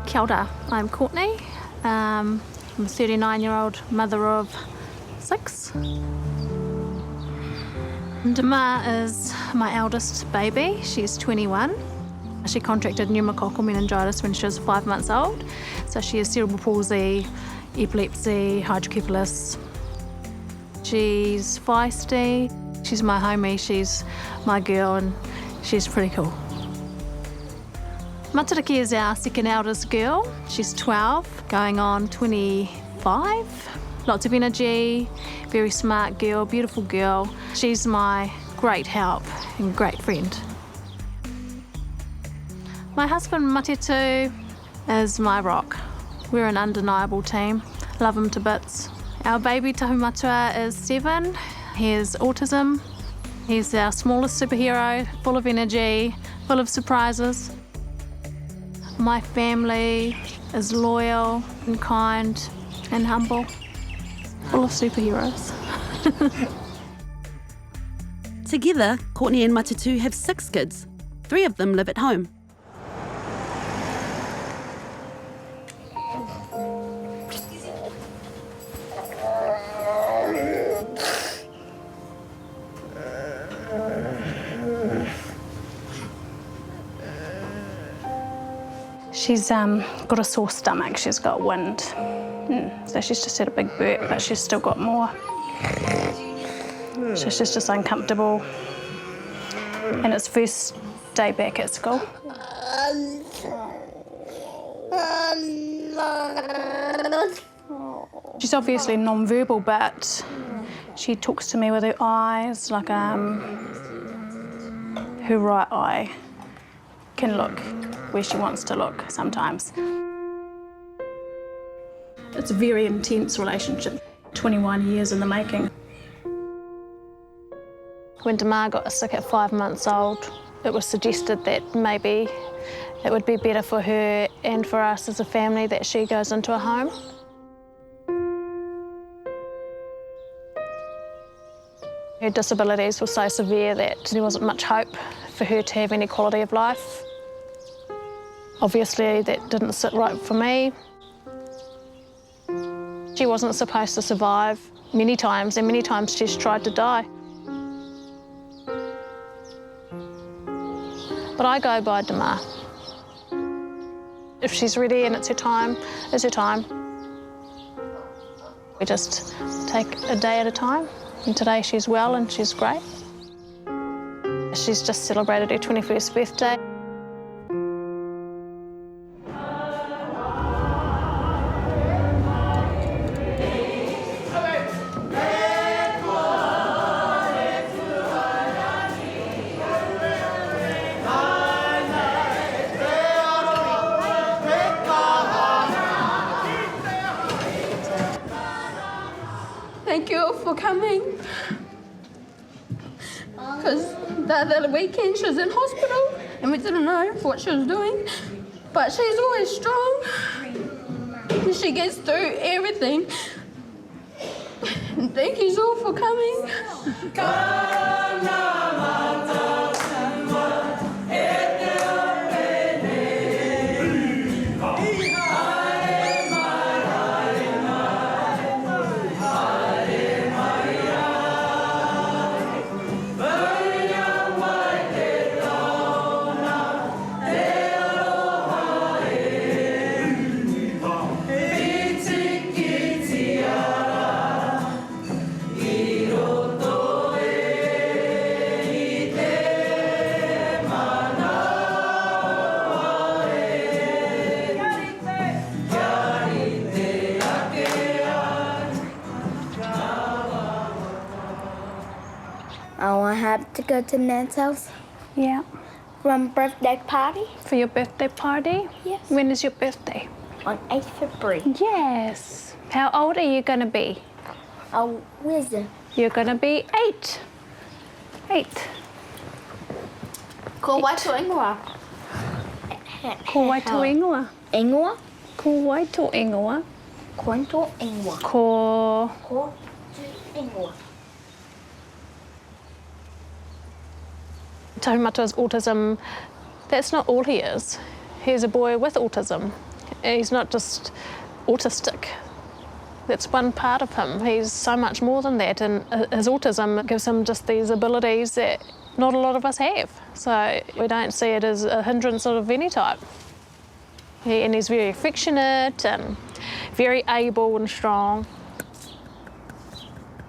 Kia ora, I'm Courtney. I'm a 39-year-old mother of 6. Demar is my eldest baby. She's 21. She contracted pneumococcal meningitis when she was 5 months old. So she has cerebral palsy, epilepsy, hydrocephalus. She's feisty. She's my homie, she's my girl, and she's pretty cool. Matariki is our second eldest girl. She's 12, going on 25. Lots of energy, very smart girl, beautiful girl. She's my great help and great friend. My husband, Matetu, is my rock. We're an undeniable team. Love him to bits. Our baby Tahumatua is 7. He has autism. He's our smallest superhero, full of energy, full of surprises. My family is loyal and kind and humble, full of superheroes. Together, Courtney and Matetu have 6 kids. 3 of them live at home. She's got a sore stomach, she's got wind. So she's just had a big burp, but she's still got more. So she's just uncomfortable. And it's first day back at school. She's obviously non-verbal, but she talks to me with her eyes, like her right eye can look where she wants to look sometimes. It's a very intense relationship, 21 years in the making. When Demar got sick at 5 months old, it was suggested that maybe it would be better for her and for us as a family that she goes into a home. Her disabilities were so severe that there wasn't much hope for her to have any quality of life. Obviously, that didn't sit right for me. She wasn't supposed to survive many times, and many times she's tried to die. But I go by Demar. If she's ready and it's her time, it's her time. We just take a day at a time. And today she's well and she's great. She's just celebrated her 21st birthday. Thank you all for coming. Because the other weekend she was in hospital and we didn't know what she was doing. But she's always strong. And she gets through everything. And thank you all for coming. Oh, I have to go to Nan's house. Yeah. From birthday party? For your birthday party? Yes. When is your birthday? On 8th February. Yes. How old are you going to be? Oh, where's it? You're going to be 8. 8. Ko waitu ingoa. Ko waitu ingoa. Ingoa? Ko waitu ingoa. Kointo ingoa. Ko... Ko ingoa. Tahumatua's autism, that's not all he is. He's a boy with autism. He's not just autistic. That's one part of him. He's so much more than that, and his autism gives him just these abilities that not a lot of us have. So we don't see it as a hindrance of any type. And he's very affectionate and very able and strong.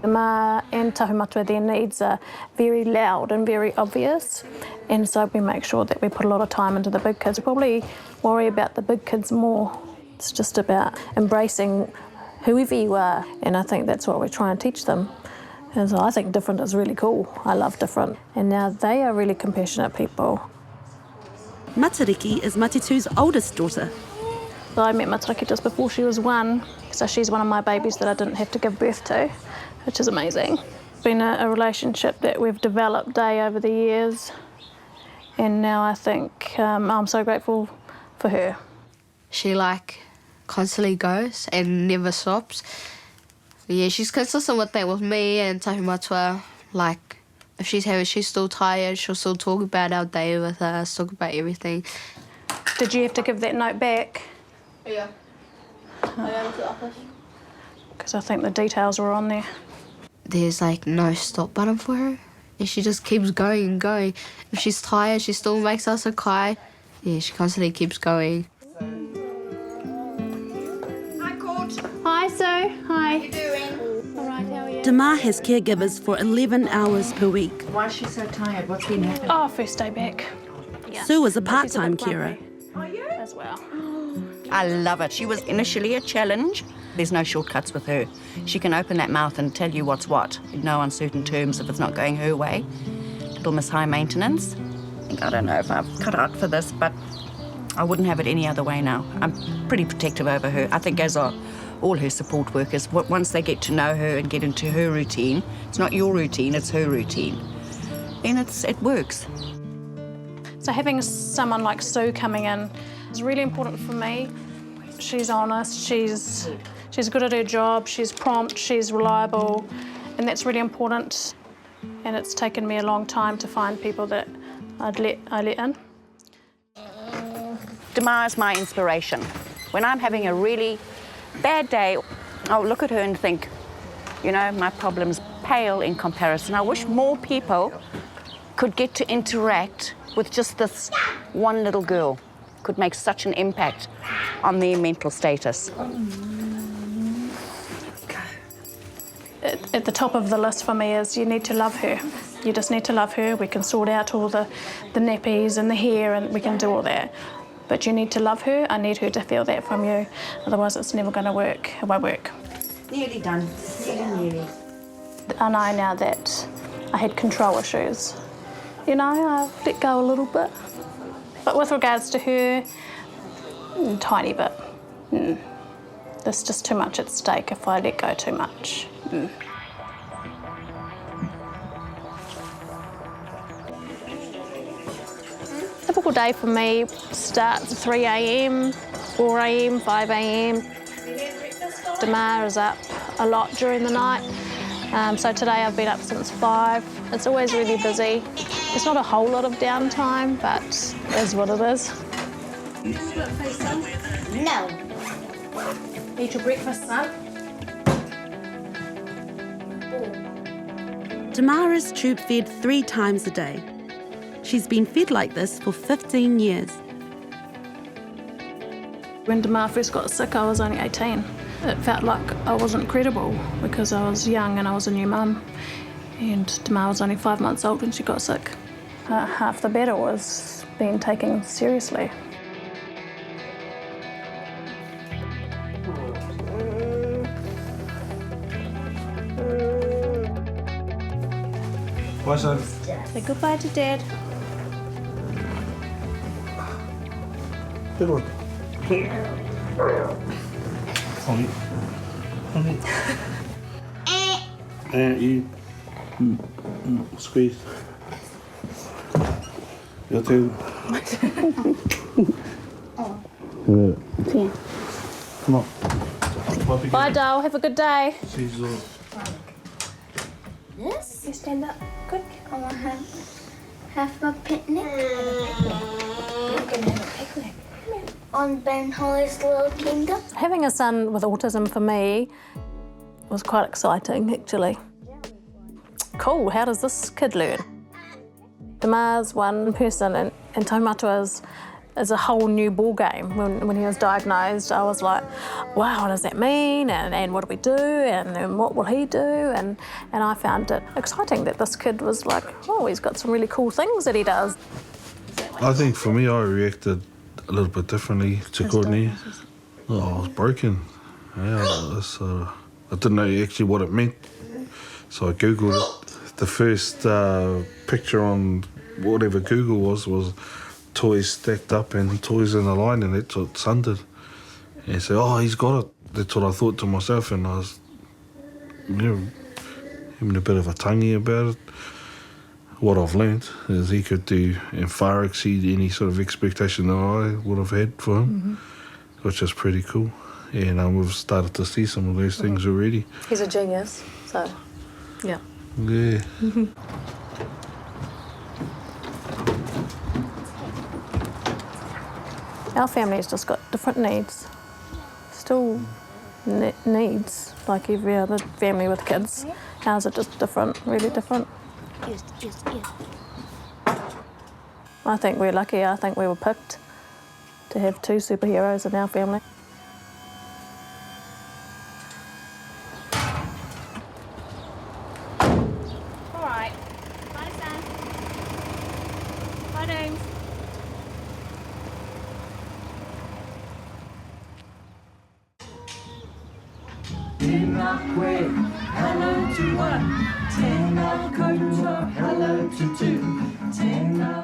Demar and Tahumatua, their needs are very loud and very obvious, and so we make sure that we put a lot of time into the big kids. We probably worry about the big kids more. It's just about embracing whoever you are, and I think that's what we try and teach them. And so I think different is really cool. I love different, and now they are really compassionate people. Matariki is Matitu's oldest daughter. So I met Matariki just before she was 1, so she's one of my babies that I didn't have to give birth to, which is amazing. It's been a relationship that we've developed day over the years, and now I think I'm so grateful for her. She constantly goes and never stops. Yeah, she's consistent with that with me and Tahumatua. If she's still tired, she'll still talk about our day with us, talk about everything. Did you have to give that note back? Yeah. I went to the office. Because I think the details were on there. There's no stop button for her, and she just keeps going and going. If she's tired, she still makes us cry. Yeah, she constantly keeps going. Hi, Court. Hi, Sue. Hi. How you doing? All right, how are you? Demar has caregivers for 11 hours per week. Why is she so tired? What's been happening? Oh, first day back. Yeah. Sue is a She's part-time bit carer. grumpy as well. I love it. She was initially a challenge. There's no shortcuts with her. She can open that mouth and tell you what's what in no uncertain terms if it's not going her way. Little Miss High Maintenance. I don't know if I've cut out for this, but I wouldn't have it any other way now. I'm pretty protective over her. I think as are all her support workers. Once they get to know her and get into her routine, it's not your routine, it's her routine. And it works. So having someone like Sue coming in is really important for me. She's honest, she's good at her job, she's prompt, she's reliable, and that's really important. And it's taken me a long time to find people that I let in. Demar is my inspiration. When I'm having a really bad day, I'll look at her and think, my problem's pale in comparison. I wish more people could get to interact with just this one little girl. Could make such an impact on their mental status. At the top of the list for me is you need to love her. You just need to love her. We can sort out all the nappies and the hair, and we can do all that. But you need to love her. I need her to feel that from you. Otherwise, it's never going to work. It won't work. Nearly done. Nearly. I know now that I had control issues. I let go a little bit. But with regards to her, tiny bit. There's just too much at stake if I let go too much. Typical day for me starts at 3 a.m, 4 a.m, 5 a.m. Demar is up a lot during the night. So today I've been up since 5. It's always really busy. There's not a whole lot of downtime, but it is what it is. No. Eat your breakfast, son. Demar is tube fed 3 times a day. She's been fed like this for 15 years. When Demar first got sick, I was only 18. It felt like I wasn't credible because I was young and I was a new mum. And Demar was only 5 months old when she got sick. Half the battle was being taken seriously. Bye, son. Say goodbye to Dad. Good one. And you squeeze. Your turn. Come on. Bye, doll. Have a good day. Yes? You stand up. Good. I want to have a picnic. We're going to have a picnic. Come here. on Ben Holly's little kingdom. Having a son with autism for me was quite exciting, actually. Cool, how does this kid learn? Demar's one person and Taumatua's is a whole new ball game. When he was diagnosed, I was like, wow, what does that mean? And what do we do? And what will he do? And I found it exciting that this kid was like, oh, he's got some really cool things that he does. I think for me, I reacted a little bit differently to Courtney. Oh, I was broken. Yeah, I didn't know actually what it meant. So I Googled it. The first picture on whatever Google was toys stacked up and toys in a line, and that's what Son did. And he said, oh, he's got it. That's what I thought to myself, and I was having a bit of a tangi about it. What I've learnt is he could do and far exceed any sort of expectation that I would have had for him, which is pretty cool. And we've started to see some of those things already. He's a genius, so, yeah. Yeah. Our family's just got different needs. Still needs, like every other family with kids. Ours are just different, really different. Yes. I think we're lucky. I think we were picked to have two superheroes in our family. All right. Bye, Sam. Bye, James.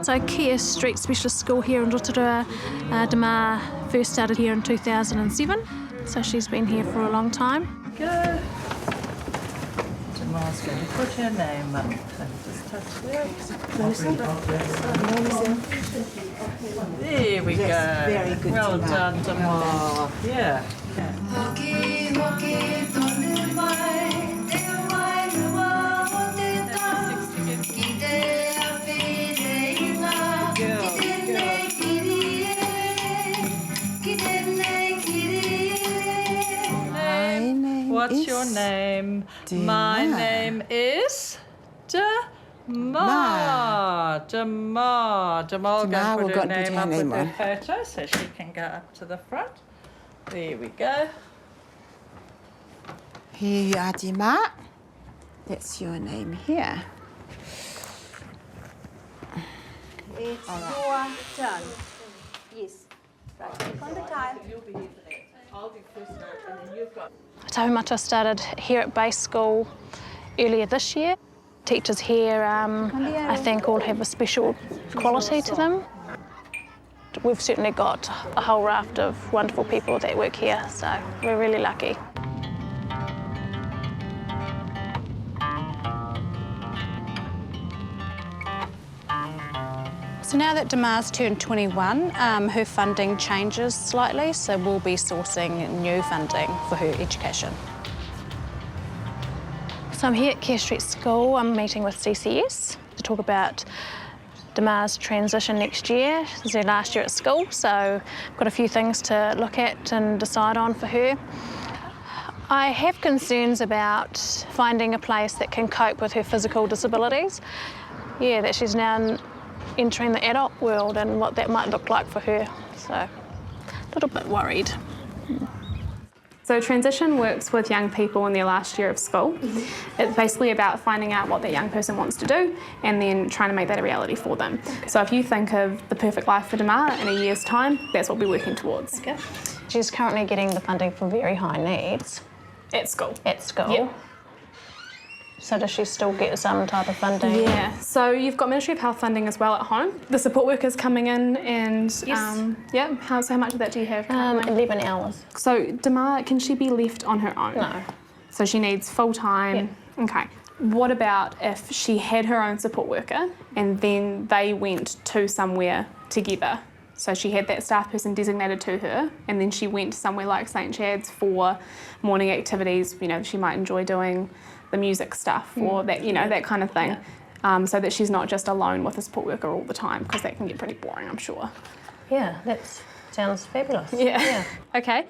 So Kia Street Specialist School here in Rotorua, Demar first started here in 2007, so she's been here for a long time. Go. Demar's going to put her name up and just touch there. There we go. Very good. Well done, Demar. Yeah. What's your name? My name is Demar. Demar will go put her name up with her photo so she can go up to the front. There we go. Here you are, Demar. That's your name here. It's your turn. Yes. Right, take on the time. I'll do first note and then you've got... Taumata started here at base school earlier this year. Teachers here, I think, all have a special quality to them. We've certainly got a whole raft of wonderful people that work here, so we're really lucky. So now that Demar's turned 21, her funding changes slightly, so we'll be sourcing new funding for her education. So I'm here at Care Street School. I'm meeting with CCS to talk about Demar's transition next year. This is her last year at school, so I've got a few things to look at and decide on for her. I have concerns about finding a place that can cope with her physical disabilities. Yeah, that she's now entering the adult world and what that might look like for her. So, a little bit worried. So transition works with young people in their last year of school. It's basically about finding out what that young person wants to do and then trying to make that a reality for them. So if you think of the perfect life for Demar in a year's time, that's what we're working towards. Okay. She's currently getting the funding for very high needs. At school. At school? Yep. So does she still get some type of funding? Yeah, so you've got Ministry of Health funding as well at home. The support workers coming in and, yeah, how much of that do you have currently? 11 hours. So Demar, can she be left on her own? No. So she needs full time? Yeah. Okay. What about if she had her own support worker and then they went to somewhere together? So she had that staff person designated to her and then she went somewhere like St Chad's for morning activities, you know, she might enjoy doing the music stuff or that, you know, that kind of thing, so that she's not just alone with a support worker all the time, because that can get pretty boring, I'm sure. Yeah, that's Sounds fabulous. Yeah. Okay.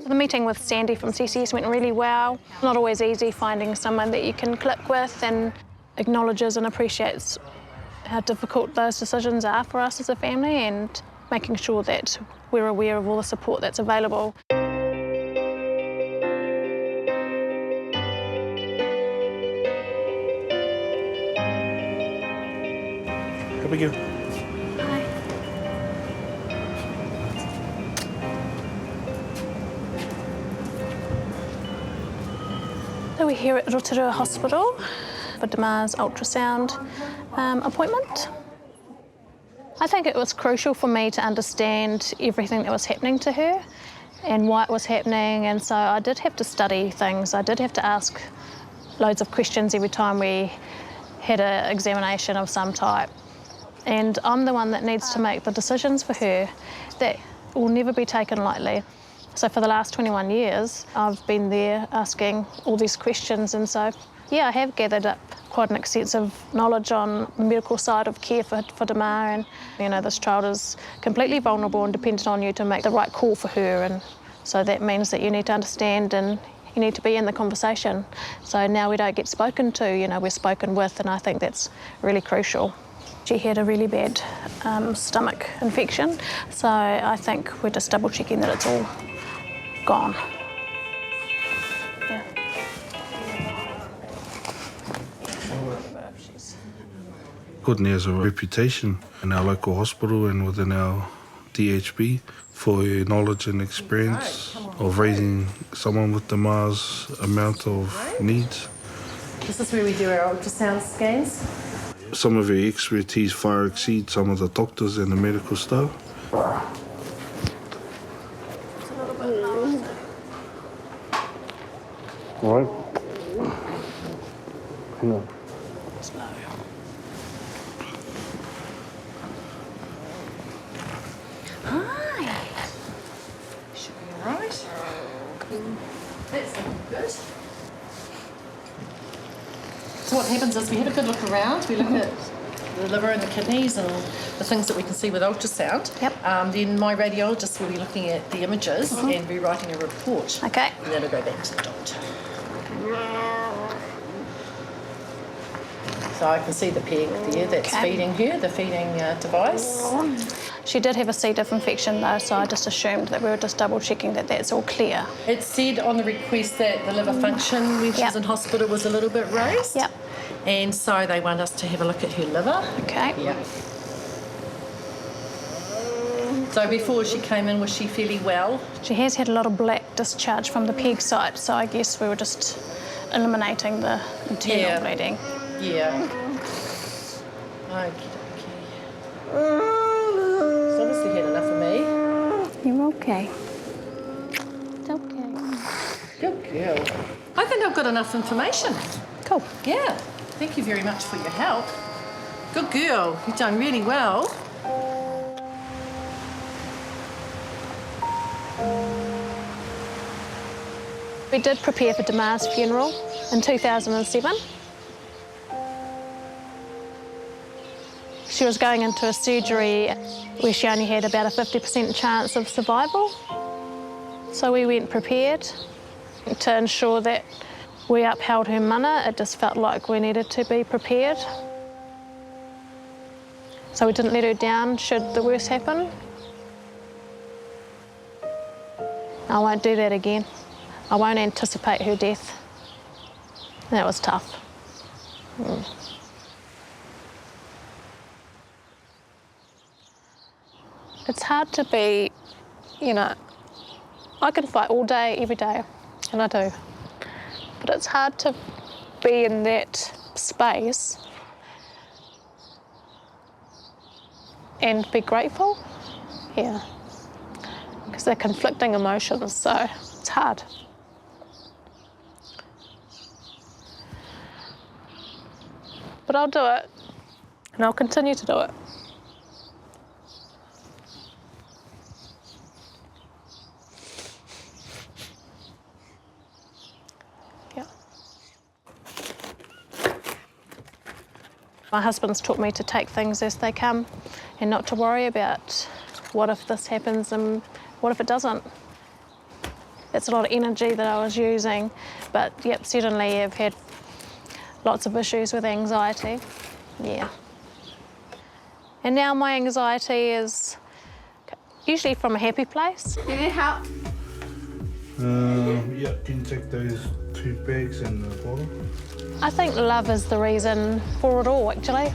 The meeting with Sandy from CCS went really well. Not always easy finding someone that you can click with and acknowledges and appreciates how difficult those decisions are for us as a family, and making sure that we're aware of all the support that's available. Abigail. So we're here at Rotorua Hospital for Demar's ultrasound appointment. I think it was crucial for me to understand everything that was happening to her and why it was happening, and so I did have to study things. I did have to ask loads of questions every time we had an examination of some type. And I'm the one that needs to make the decisions for her. That will never be taken lightly. So for the last 21 years, I've been there asking all these questions, and so, yeah, I have gathered up quite an extensive knowledge on the medical side of care for Demar, and, you know, this child is completely vulnerable and dependent on you to make the right call for her, and so that means that you need to understand and you need to be in the conversation. So now we don't get spoken to, you know, we're spoken with, and I think that's really crucial. She had a really bad stomach infection, so I think we're just double checking that it's all gone. Yeah. Courtney has a reputation in our local hospital and within our DHB for her knowledge and experience of raising someone with Demar's amount of needs. This is where we do our ultrasound scans. Some of her expertise far exceeds some of the doctors and the medical staff. All right. Hang on. Hi. Should be all right. That's looking good. So what happens is we have a good look around. We look at the liver and the kidneys and the things that we can see with ultrasound. Yep. Then my radiologist will be looking at the images and be writing a report. Okay. And that'll go back to the doctor. So I can see the peg there that's feeding her, the feeding device. She did have a C. diff infection though, so I just assumed that we were just double checking that that's all clear. It said on the request that the liver function when she was in hospital was a little bit raised. Yep. And so they want us to have a look at her liver. Okay. Yeah. So before she came in, was she fairly well? She has had a lot of black discharge from the peg site, so I guess we were just eliminating the internal bleeding. Yeah. Okie dokie. She's obviously had enough of me. You're okay. It's okay. Good girl. I think I've got enough information. Cool. Yeah. Thank you very much for your help. Good girl. You've done really well. We did prepare for Demar's funeral in 2007. She was going into a surgery where she only had about a 50% chance of survival. So we went prepared to ensure that we upheld her mana. It just felt like we needed to be prepared. So we didn't let her down should the worst happen. I won't do that again. I won't anticipate her death. That was tough. It's hard to be, you know, I can fight all day, every day, and I do. But it's hard to be in that space and be grateful. Yeah. Because they're conflicting emotions, so it's hard. But I'll do it, and I'll continue to do it. My husband's taught me to take things as they come and not to worry about what if this happens and what if it doesn't? It's a lot of energy that I was using, but yep, certainly I've had lots of issues with anxiety, yeah. And now my anxiety is usually from a happy place. You need help? Yeah, can you take those 2 bags and the bottle? I think love is the reason for it all, actually.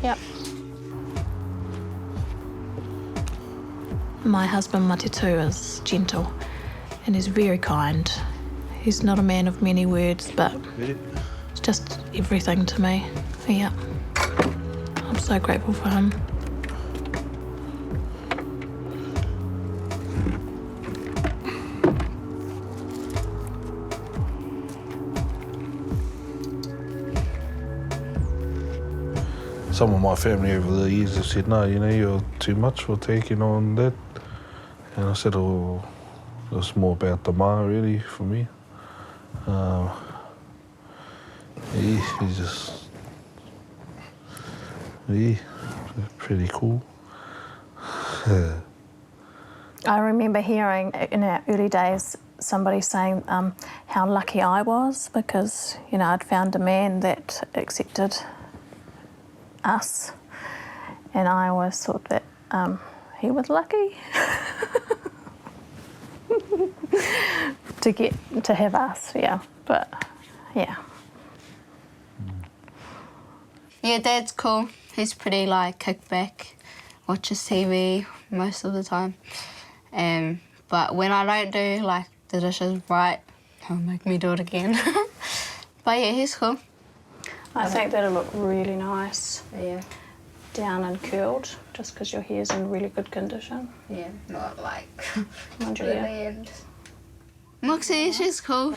Yep. My husband, Matitu, is gentle and he's very kind. He's not a man of many words, but it's just everything to me. Yeah. I'm so grateful for him. Some of my family over the years have said, no, you know, you're too much for taking on that. And I said, oh, it's more about Demar, really, for me. He's just, pretty cool. I remember hearing in our early days somebody saying how lucky I was because, you know, I'd found a man that accepted us, and I always thought that he was lucky to have us, yeah. But yeah. Yeah, Dad's cool. He's pretty like kick back, watches TV most of the time. But when I don't do like the dishes right, he'll make me do it again. But yeah, he's cool. I think that'll look really nice. Yeah. Down and curled, just because your hair's in really good condition. Yeah, not like Mind your hair. Moxie, she's cool.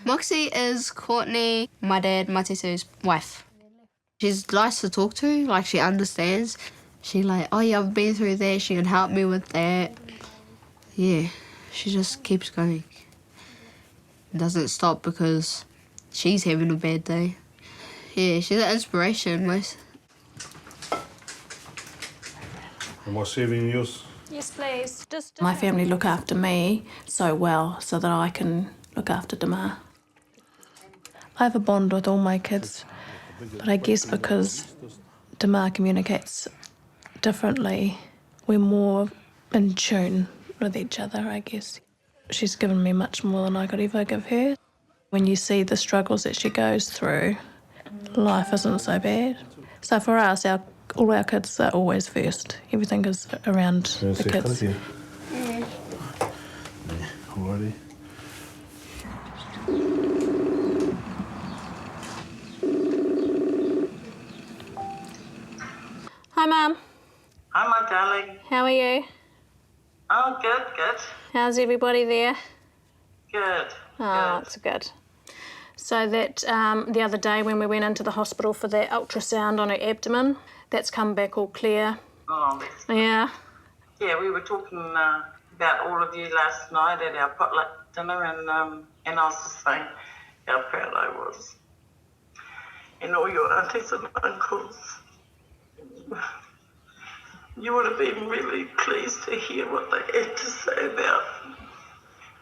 Moxie is Courtney, my dad, Matisu's wife. She's nice to talk to, like she understands. She like, oh yeah, I've been through that, she can help me with that. Yeah, she just keeps going. Doesn't stop because she's having a bad day. Yeah, she's an inspiration, most. Am I serving yours? Yes, please. My family look after me so well so that I can look after Demar. I have a bond with all my kids, but I guess because Demar communicates differently, we're more in tune with each other, I guess. She's given me much more than I could ever give her. When you see the struggles that she goes through, life isn't so bad. So for us, all our kids are always first. Everything is around the kids. Yeah. Alrighty. Hi, Mum. Hi, my darling. How are you? Oh, good, good. How's everybody there? Good. Oh, that's good. So that the other day when we went into the hospital for that ultrasound on her abdomen, that's come back all clear. Oh, that's good. Yeah. Yeah, we were talking about all of you last night at our potluck dinner, and I was just saying how proud I was. And all your aunties and uncles. You would have been really pleased to hear what they had to say about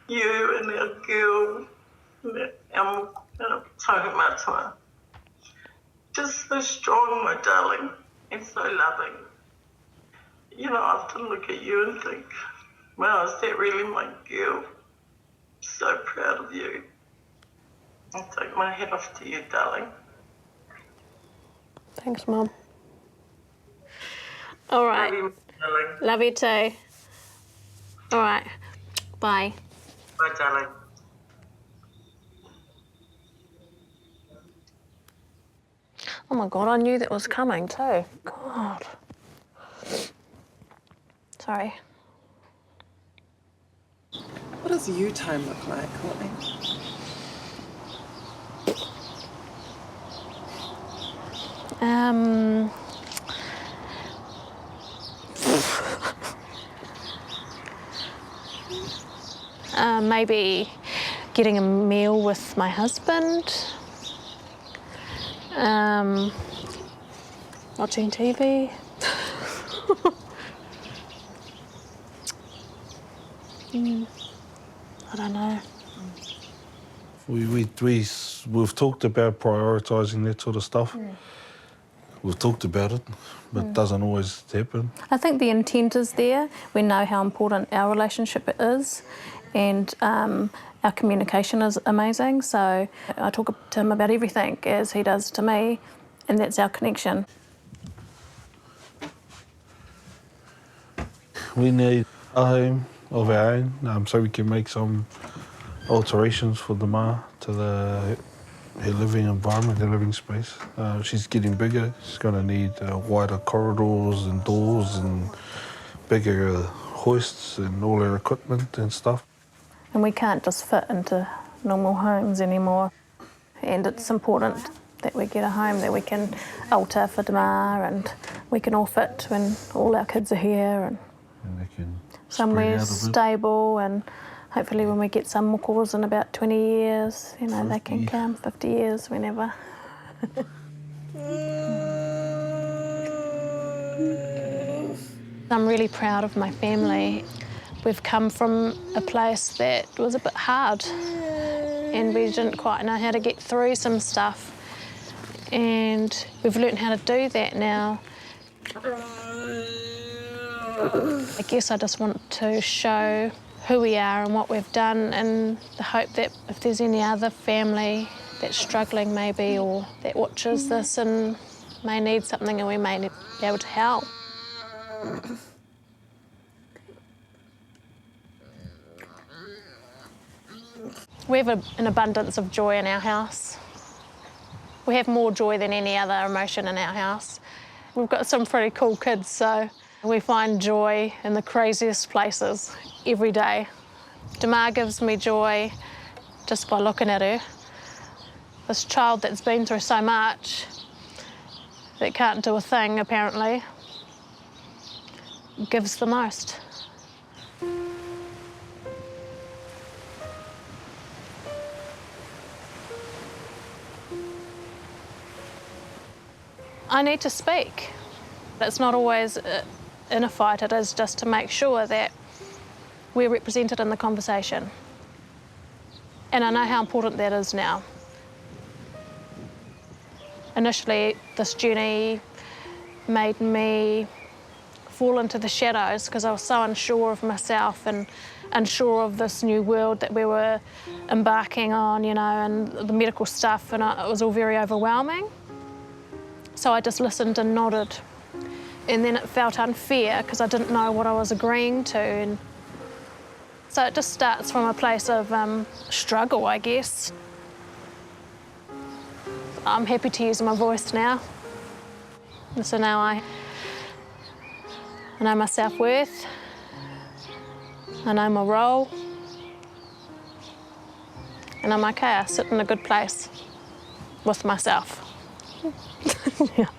you and our girl, our Tohumatua. Just so strong, my darling, and so loving. You know, I often look at you and think, wow, is that really my girl? So proud of you. I'll take my hat off to you, darling. Thanks, Mum. All right. Love you, darling. Love you too. All right. Bye. Bye, darling. Oh my God, I knew that was coming too. God. Sorry. What does you time look like, Courtney? Maybe getting a meal with my husband. Watching TV. I don't know. We've talked about prioritising that sort of stuff. We've talked about it, but it doesn't always happen. I think the intent is there. We know how important our relationship is, and our communication is amazing. So I talk to him about everything as he does to me, and that's our connection. We need a home of our own, so we can make some alterations for Demar to her living environment, her living space. She's getting bigger. She's going to need wider corridors and doors and bigger hoists and all her equipment and stuff. And we can't just fit into normal homes anymore. And it's important that we get a home that we can alter for Demar and we can all fit when all our kids are here. And they can somewhere stable, and hopefully when we get some more calls in about 20 years, you know, they can come, 50 years, whenever. I'm really proud of my family. We've come from a place that was a bit hard and we didn't quite know how to get through some stuff. And we've learned how to do that now. I guess I just want to show who we are and what we've done, and the hope that if there's any other family that's struggling maybe, or that watches this and may need something and we may be able to help. We have an abundance of joy in our house. We have more joy than any other emotion in our house. We've got some pretty cool kids, so we find joy in the craziest places every day. Demar gives me joy just by looking at her. This child that's been through so much, that can't do a thing apparently, gives the most. I need to speak. It's not always in a fight, it is just to make sure that we're represented in the conversation. And I know how important that is now. Initially, this journey made me fall into the shadows because I was so unsure of myself and unsure of this new world that we were embarking on, you know, and the medical stuff, and it was all very overwhelming. So I just listened and nodded. And then it felt unfair because I didn't know what I was agreeing to. And so it just starts from a place of struggle, I guess. I'm happy to use my voice now. And so now I know my self-worth, I know my role, and I'm okay. I sit in a good place with myself. Yeah.